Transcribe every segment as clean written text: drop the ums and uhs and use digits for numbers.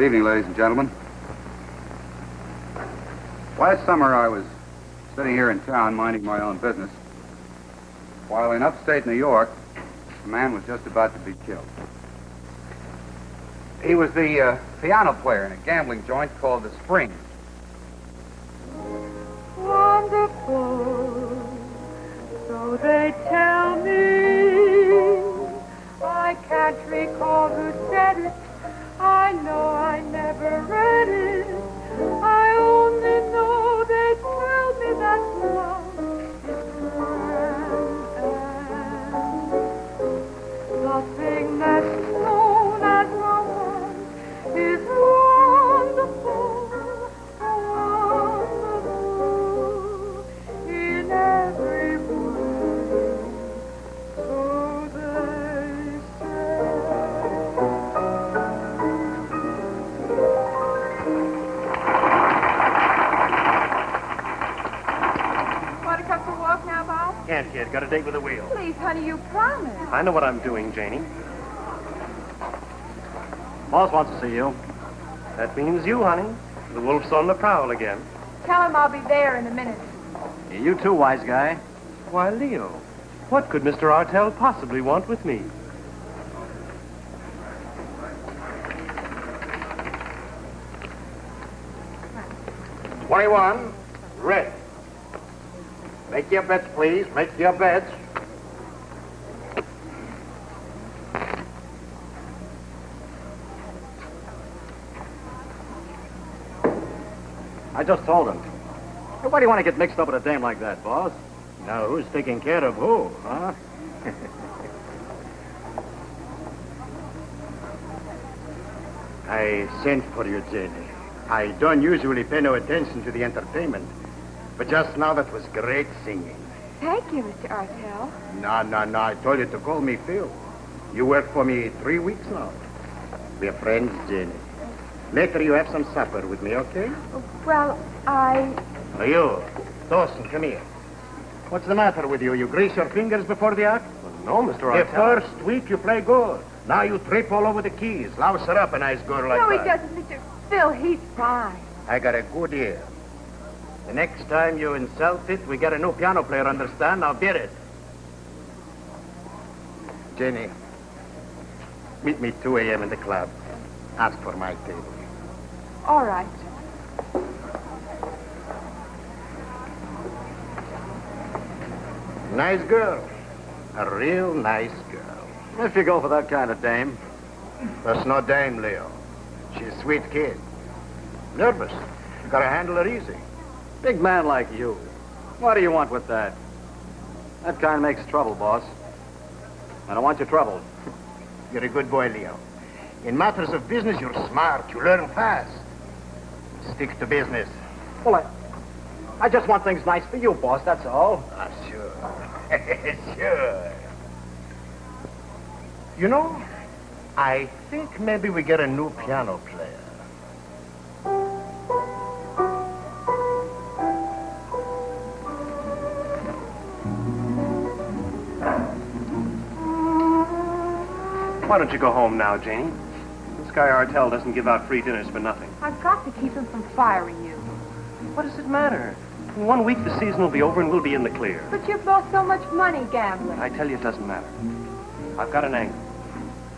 Good evening, ladies and gentlemen. Last summer, I was sitting here in town minding my own business, while in upstate New York, a man was just about to be killed. He was the piano player in a gambling joint called the Spring. Wonderful, so they tell me. I can't recall who said it. I know I never read it. I only know they tell me that love is grand, and the thing that's known as romance is wonderful, wonderful in every way. So they say. Want to come for a walk now, Bob? Can't, kid. Got a date with the wheel. Please, honey, you promised. I know what I'm doing, Janie. Boss wants to see you. That means you, honey. The wolf's on the prowl again. Tell him I'll be there in a minute. You too, wise guy. Why, Leo, what could Mr. Artell possibly want with me? "21, red. Make your bets, please. Make your bets." I just told him. Hey, why do you want to get mixed up with a dame like that, boss? Now, who's taking care of who, huh? I sent for you, Jenny. I don't usually pay no attention to the entertainment, but just now that was great singing. Thank you, Mr. Artell. No. I told you to call me Phil. You work for me 3 weeks now. We're friends, Jenny. Later you have some supper with me, okay? Well, Now you, Dawson, come here. What's the matter with you? You grease your fingers before the act? Well, no, Mr. The Artell. first week you play good. Now you trip all over the keys. Louse her up, a nice girl like no, he that. doesn't, Mr. Phil. He's fine. I got a good ear. The next time you insult it, we get a new piano player, understand? Now beat it. Jenny, meet me 2 a.m. in the club. Ask for my table. All right. Nice girl. A real nice girl. If you go for that kind of dame. That's no dame, Leo. She's a sweet kid. Nervous. Gotta handle her easy. Big man like you. What do you want with that? That kind makes trouble, boss. I don't want you troubled. You're a good boy, Leo. In matters of business, you're smart. You learn fast. Stick to business. Well, I just want things nice for you, boss, that's all. Ah, sure. Sure. You know, I think maybe we get a new piano player. Why don't you go home now, Janie? This guy Artell doesn't give out free dinners for nothing. I've got to keep him from firing you. What does it matter? In 1 week, the season will be over and we'll be in the clear. But you've lost so much money gambling. I tell you, it doesn't matter. I've got an angle.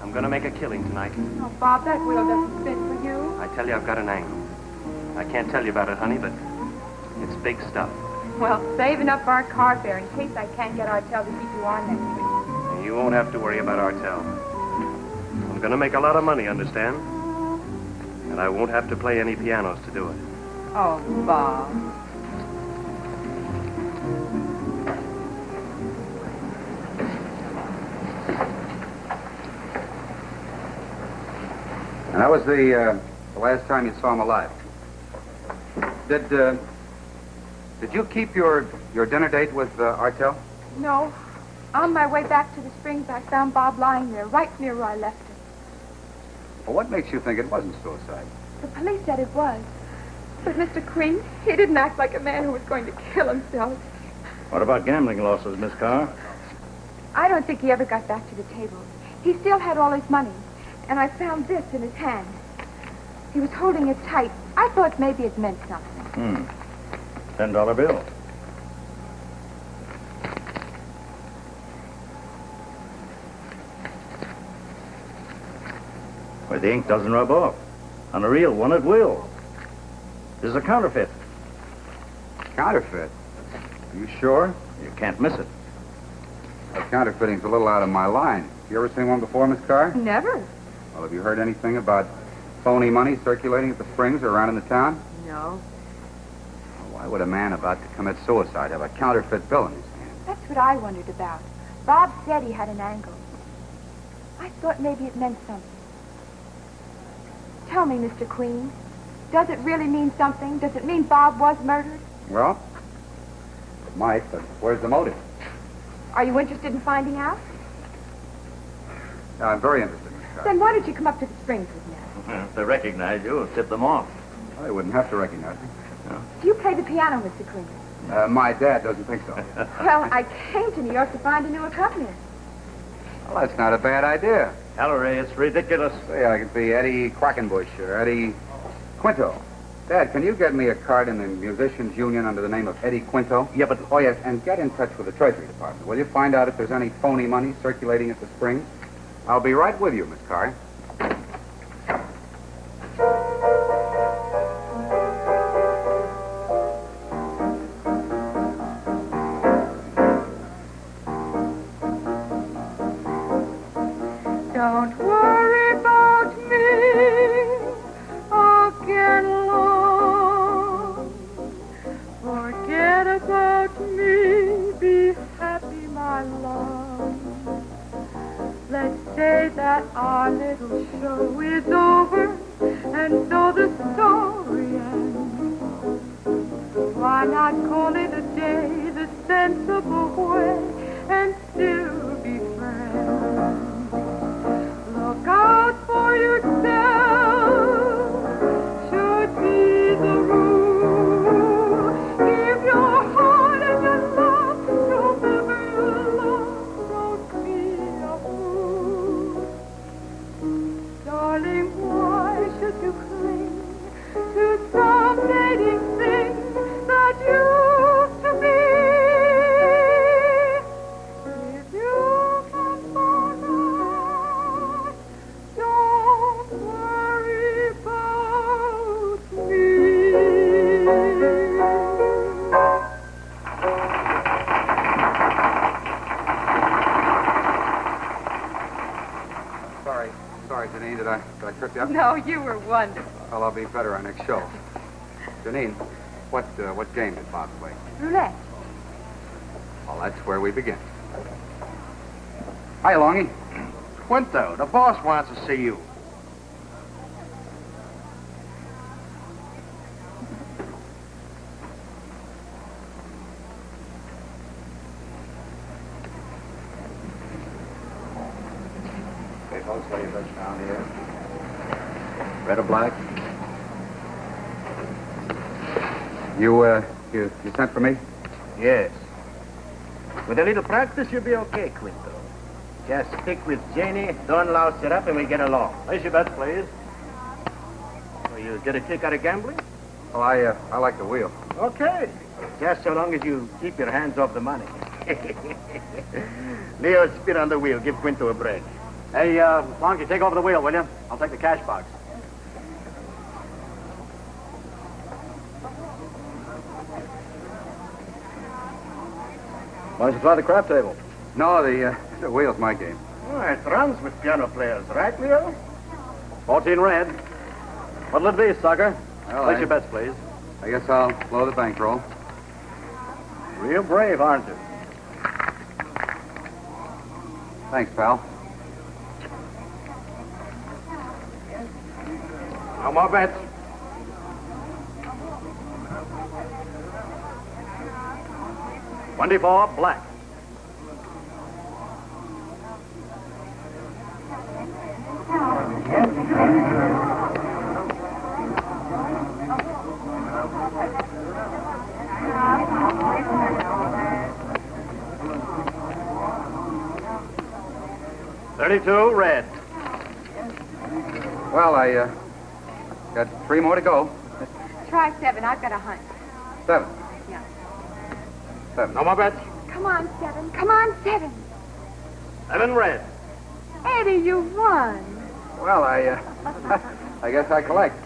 I'm going to make a killing tonight. Oh, Bob, that wheel doesn't spin for you. I tell you, I've got an angle. I can't tell you about it, honey, but it's big stuff. Well, saving up our car fare in case I can't get Artell to keep you on next week. And you won't have to worry about Artell. I'm going to make a lot of money, understand? And I won't have to play any pianos to do it. Oh, Bob. And that was the last time you saw him alive. Did you keep your dinner date with Artell? No. On my way back to the Springs, I found Bob lying there, right near where I left him. Well, what makes you think it wasn't suicide? The police said it was. But Mr. Crean, he didn't act like a man who was going to kill himself. What about gambling losses, Miss Carr? I don't think he ever got back to the table. He still had all his money. And I found this in his hand. He was holding it tight. I thought maybe it meant something. $10 bill. Well, the ink doesn't rub off. On a real one, it will. This is a counterfeit. Counterfeit? Are you sure? You can't miss it. Well, counterfeiting's a little out of my line. You ever seen one before, Miss Carr? Never. Well, have you heard anything about phony money circulating at the Springs or around in the town? No. Well, why would a man about to commit suicide have a counterfeit bill in his hand? That's what I wondered about. Bob said he had an angle. I thought maybe it meant something. Tell me, Mr. Queen, does it really mean something? Does it mean Bob was murdered? Well, it might, but where's the motive? Are you interested in finding out? I'm very interested, Miss Carr. Then why don't you come up to the Springs with me? If they recognize you, tip them off. Well, they wouldn't have to recognize me. Do you play the piano, Mr. Queen? My dad doesn't think so. Well, I came to New York to find a new accompanist. Well, that's not a bad idea. Ellery, it's ridiculous. Say, I could be Eddie Quackenbush or Eddie Quinto. Dad, can you get me a card in the Musicians Union under the name of Eddie Quinto? Yeah, but... Oh, yes, and get in touch with the Treasury Department. Will you find out if there's any phony money circulating at the Springs? I'll be right with you, Miss Carr. Don't worry about me, I'll get along. Forget about me, be happy, my love. Let's say that our little show is over, and so the story ends. Why not call it a day the sensible way, and still be friends? Look out for yourself, should be the rule. Give your heart and your love to whomever you love. Don't be a fool. Darling, why should you cling to some fading thing that used to be? If you can forget, don't worry about me. Sorry, Janine, did I trip you up? No, you were wonderful. Well, I'll be better our next show. Janine, what game did Bob play? Roulette. Well, that's where we begin. Hi, Longy. Quinto, the boss wants to see you. Okay, folks, what do you touch down here? Red or black? You sent for me? Yes. With a little practice, you'll be okay, Quinto. Just stick with Janie, don't louse it up, and we get along. Place your bets, please. So you get a kick out of gambling? Well, I like the wheel. Okay. Just so long as you keep your hands off the money. Leo, spin on the wheel. Give Quinto a break. Hey, Lonky, take over the wheel, will you? I'll take the cash box. Why don't you try the crap table? No, the wheel's my game. Oh, it runs with piano players, right, Leo? 14 red. What'll it be, sucker? Well, Place your bets, please. I guess I'll blow the bankroll. Real brave, aren't you? Thanks, pal. No more bets. $24 black. $32 red. Well, Got 3 more to go. Try 7. I've got a hunch. 7. Yeah. 7. No more bets? Come on, 7. Come on, 7. 7 red. Eddie, you won. Well, I guess I collect.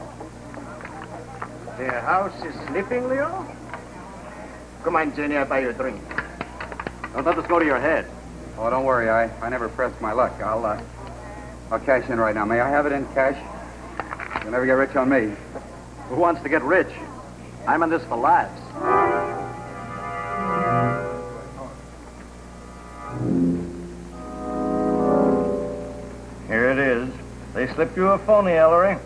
The house is sleeping, Leo? Come on, Jenny, I'll buy you a drink. Don't let this go to your head. Oh, don't worry. I never press my luck. I'll cash in right now. May I have it in cash? You'll never get rich on me. Who wants to get rich? I'm in this for laughs. Here it is. They slipped you a phony, Ellery.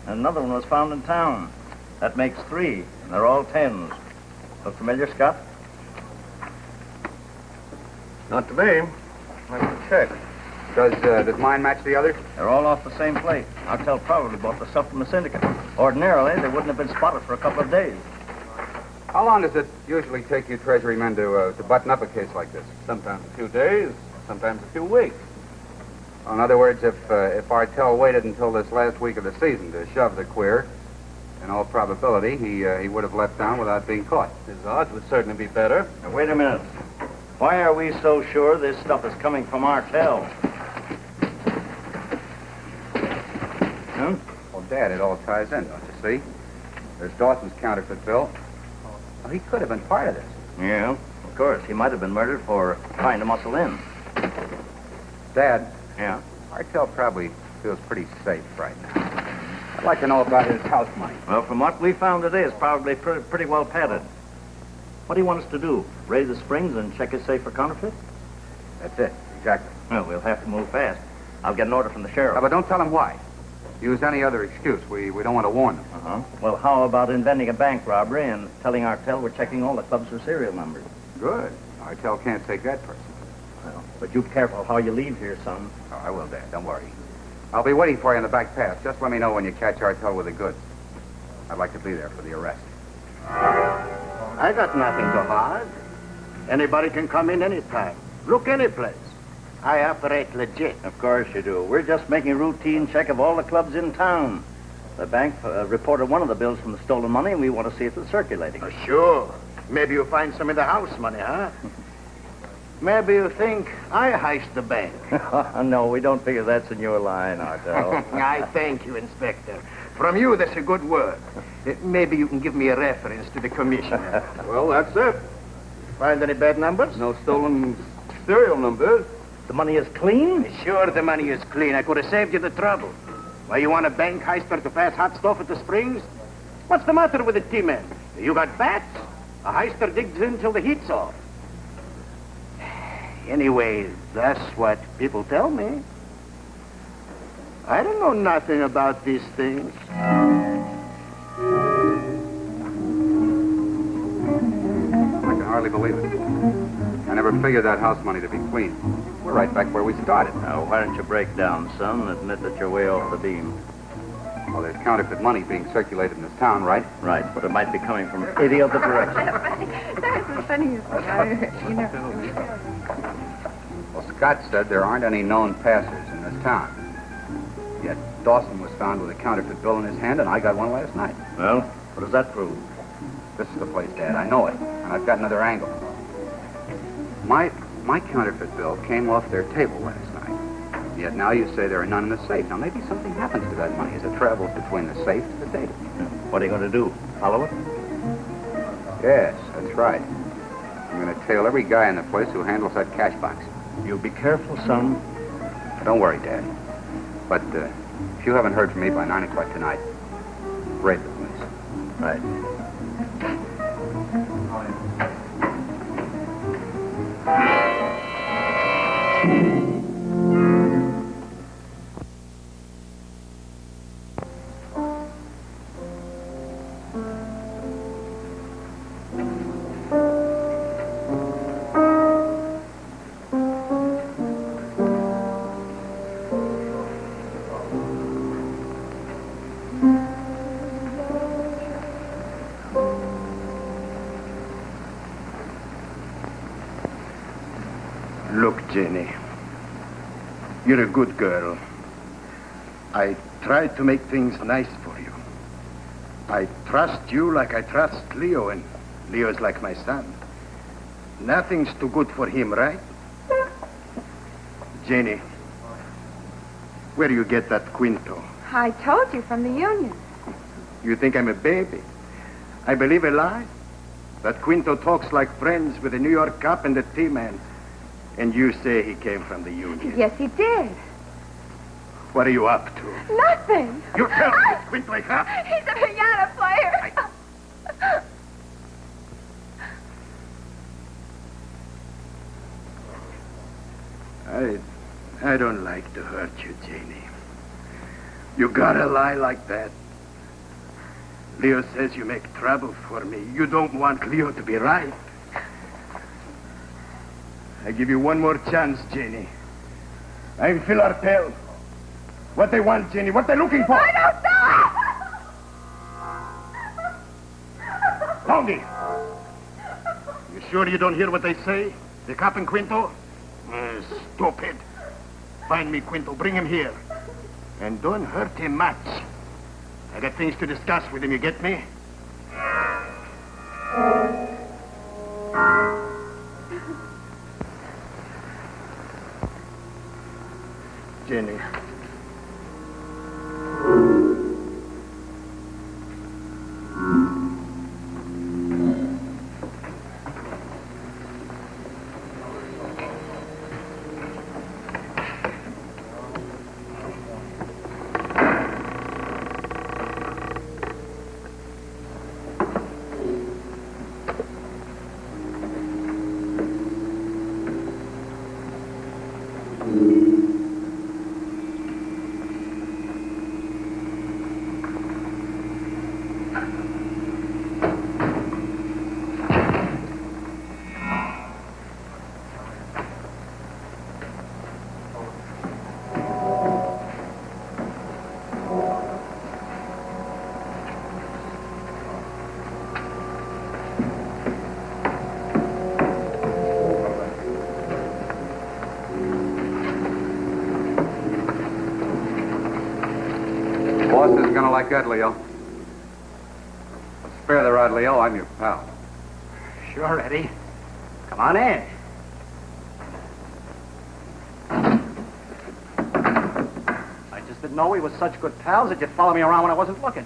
And another one was found in town. That makes 3, and they're all 10s. Look familiar, Scott? Not to me. Let me check. Does mine match the others? They're all off the same plate. Artell probably bought the stuff from the syndicate. Ordinarily, they wouldn't have been spotted for a couple of days. How long does it usually take you Treasury men to button up a case like this? Sometimes a few days, sometimes a few weeks. In other words, if Artell waited until this last week of the season to shove the queer, in all probability, he would have left town without being caught. His odds would certainly be better. Now, wait a minute. Why are we so sure this stuff is coming from Artell? Huh? Well, Dad, it all ties in, don't you see? There's Dawson's counterfeit bill. Well, he could have been part of this. Yeah, of course. He might have been murdered for trying to muscle in. Dad, Yeah? Artell probably feels pretty safe right now. I'd like to know about his house money. Well, from what we found today, it's probably pretty well padded. What do you want us to do? Raise the springs and check his safe for counterfeit? That's it, exactly. Well, we'll have to move fast. I'll get an order from the sheriff. But don't tell him why. Use any other excuse. We don't want to warn them. Uh-huh. Well, how about inventing a bank robbery and telling Artell we're checking all the clubs for serial numbers? Good. Artell can't take that personally. Well, but you be careful how you leave here, son. Oh, I will, Dad. Don't worry. I'll be waiting for you in the back path. Just let me know when you catch Artell with the goods. I'd like to be there for the arrest. I got nothing to hide. Anybody can come in anytime. Look any place. I operate legit. Of course you do. We're just making a routine check of all the clubs in town. The bank reported one of the bills from the stolen money, and we want to see if it's circulating. Sure. Maybe you'll find some of the house money, huh? Maybe you think I heist the bank. No, we don't figure that's in your line, Artell. I thank you, Inspector. From you, that's a good word. Maybe you can give me a reference to the commissioner. Well, that's it. Find any bad numbers? No stolen serial numbers. The money is clean? Sure, the money is clean. I could have saved you the trouble. Why, you want a bank heister to pass hot stuff at the springs? What's the matter with the T-men? You got bats? A heister digs in till the heat's off. Anyway, that's what people tell me. I don't know nothing about these things. I can hardly believe it. I never figured that house money to be clean. We're right back where we started. Now, why don't you break down, son, and admit that you're way off the beam? Well, there's counterfeit money being circulated in this town, right? Right, but it might be coming from any other direction. That's the funniest thing. Well, Scott said there aren't any known passers in this town. Yet Dawson was found with a counterfeit bill in his hand, and I got one last night. Well, what does that prove? This is the place, Dad. I know it. And I've got another angle. My counterfeit bill came off their table last night. Yet now you say there are none in the safe. Now, maybe something happens to that money as it travels between the safe to the table. What are you going to do? Follow it? Yes, that's right. I'm going to tail every guy in the place who handles that cash box. You be careful, son. Don't worry, Dad. But if you haven't heard from me by 9 o'clock tonight, raid the place. Right. Look, Jenny, you're a good girl. I tried to make things nice for you. I trust you like I trust Leo, and Leo's like my son. Nothing's too good for him, right? Janie, where do you get that quinto? I told you, from the union. You think I'm a baby? I believe a lie? That quinto talks like friends with the New York cop and the T-man. And you say he came from the union. Yes, he did. What are you up to? Nothing. You tell me, is Quinto a cop? He's a piano player. I don't like to hurt you, Janie. You gotta lie like that. Leo says you make trouble for me. You don't want Leo to be right. I give you one more chance, Janie. I'm Infiltrating. What they want, Janie? What they looking for? I don't know. Tony! You sure you don't hear what they say? The cop and Quinto? Stupid. Find me Quinto. Bring him here. And don't hurt him much. I got things to discuss with him, you get me? Jenny. Boss isn't gonna like that, Leo. Spare the rod, Leo. I'm your pal. Sure, Eddie. Come on in. I just didn't know we were such good pals that you'd follow me around when I wasn't looking.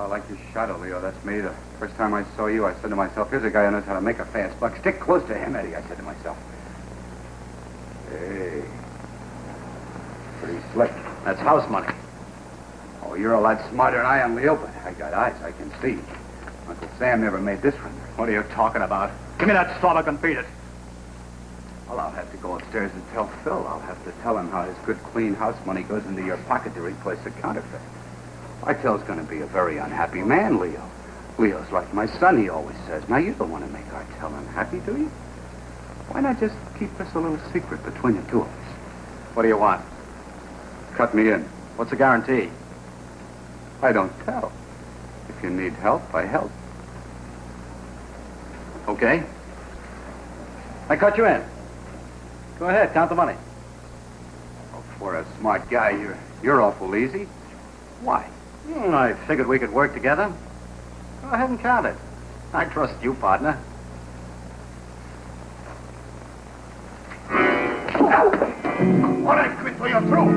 Like your shadow, Leo. That's me. The first time I saw you, I said to myself, here's a guy who knows how to make a fast buck. Stick close to him, Eddie, I said to myself. Hey. Pretty slick. That's house money. Oh, you're a lot smarter than I am, Leo, but I got eyes. I can see. Uncle Sam never made this one. What are you talking about? Give me that stomach and beat it. Well, I'll have to go upstairs and tell Phil. I'll have to tell him how his good, clean house money goes into your pocket to replace the counterfeit. Artell's going to be a very unhappy man, Leo. Leo's like my son, he always says. Now, you don't want to make Artell unhappy, do you? Why not just keep this a little secret between the two of us? What do you want? Cut me in. What's the guarantee? I don't tell. If you need help, I help. Okay. I cut you in. Go ahead, count the money. Oh, for a smart guy, you're awful easy. Why? I figured we could work together. Go ahead and count it. I trust you, partner. All right, Quinto, you're through.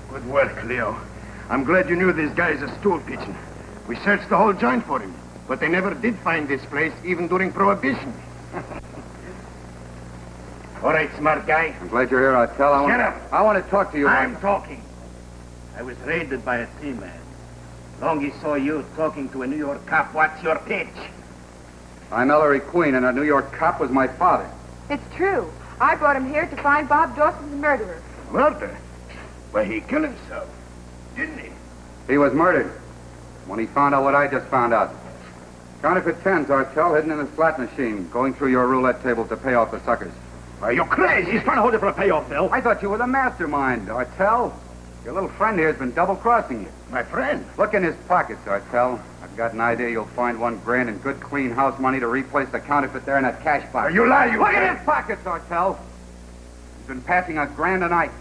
Good work, Leo. I'm glad you knew this guy is a stool pigeon. We searched the whole joint for him, but they never did find this place, even during Prohibition. All right, smart guy. I'm glad you're here, Artell. Shut up. I want to talk to you. I'm talking. I was raided by a T-man. Long he saw you talking to a New York cop. What's your pitch? I'm Ellery Queen, and a New York cop was my father. It's true. I brought him here to find Bob Dawson's murderer. Murder? Why, he killed himself, didn't he? He was murdered when he found out what I just found out. Counterfeit tens, Artell, hidden in his flat machine, going through your roulette table to pay off the suckers. Are you crazy? He's trying to hold you for a payoff, Bill. I thought you were the mastermind, Artell. Your little friend here has been double-crossing you. My friend? Look in his pockets, Artell. I've got an idea you'll find $1,000 in good, clean house money to replace the counterfeit there in that cash box. You lie, you Look at his pockets, Artell. He's been passing $1,000 a night.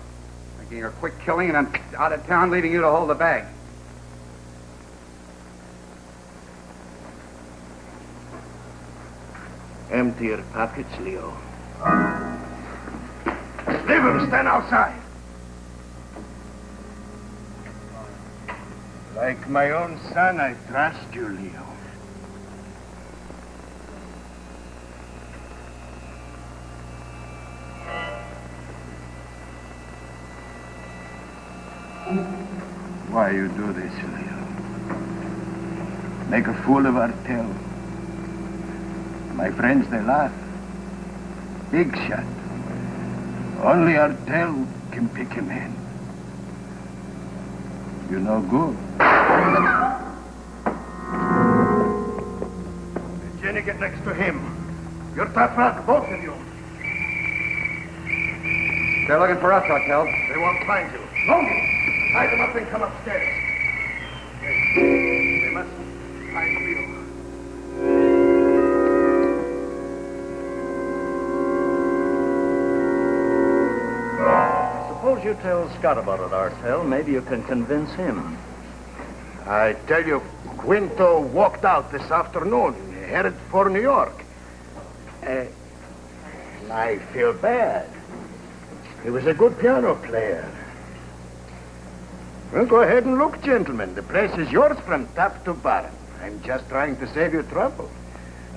I Making a quick killing and then out of town, leaving you to hold the bag. Empty your pockets, Leo. Leave him. Stand outside. Like my own son, I trust you, Leo. Why you do this, Leo? Make a fool of Artel. My friends, they laugh. Big shot. Only Artel can pick him in. You know good. Jenny, get next to him. You're tough rock, both of you. They're looking for us, Hotel. They won't find you. Longy! Tie them up and come upstairs. They must find Leo. Suppose you tell Scott about it, Artel. Maybe you can convince him. I tell you, Quinto walked out this afternoon, headed for New York. I feel bad. He was a good piano player. Well, go ahead and look, gentlemen. The place is yours from top to bottom. I'm just trying to save you trouble.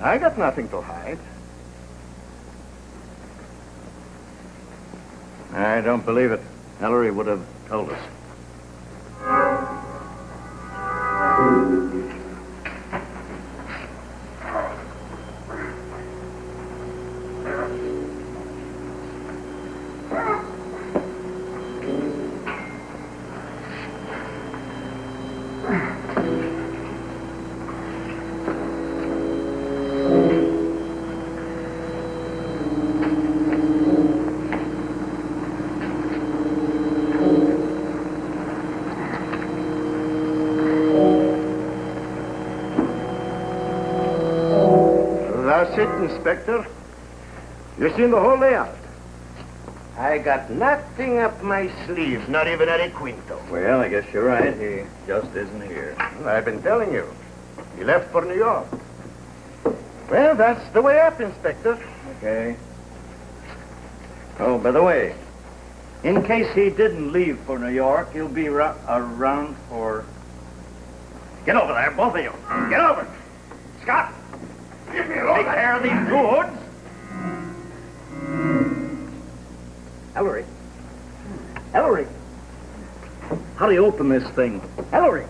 I got nothing to hide. I don't believe it. Ellery would have told us. That's it, Inspector. You seen the whole layout. I got nothing up my sleeve, not even Eddie Quinto. Well, I guess you're right. He just isn't here. I've been telling you. He left for New York. Well, that's the way up, Inspector. Okay. Oh, by the way, in case he didn't leave for New York, he'll be around for... Get over there, both of you. Get over. Scott! Leave me alone. Take care of these goods. Ellery. Ellery. How do you open this thing? Ellery.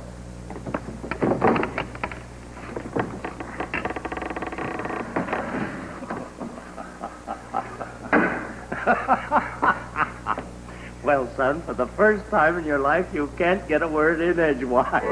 Well, son, for the first time in your life, you can't get a word in edgewise.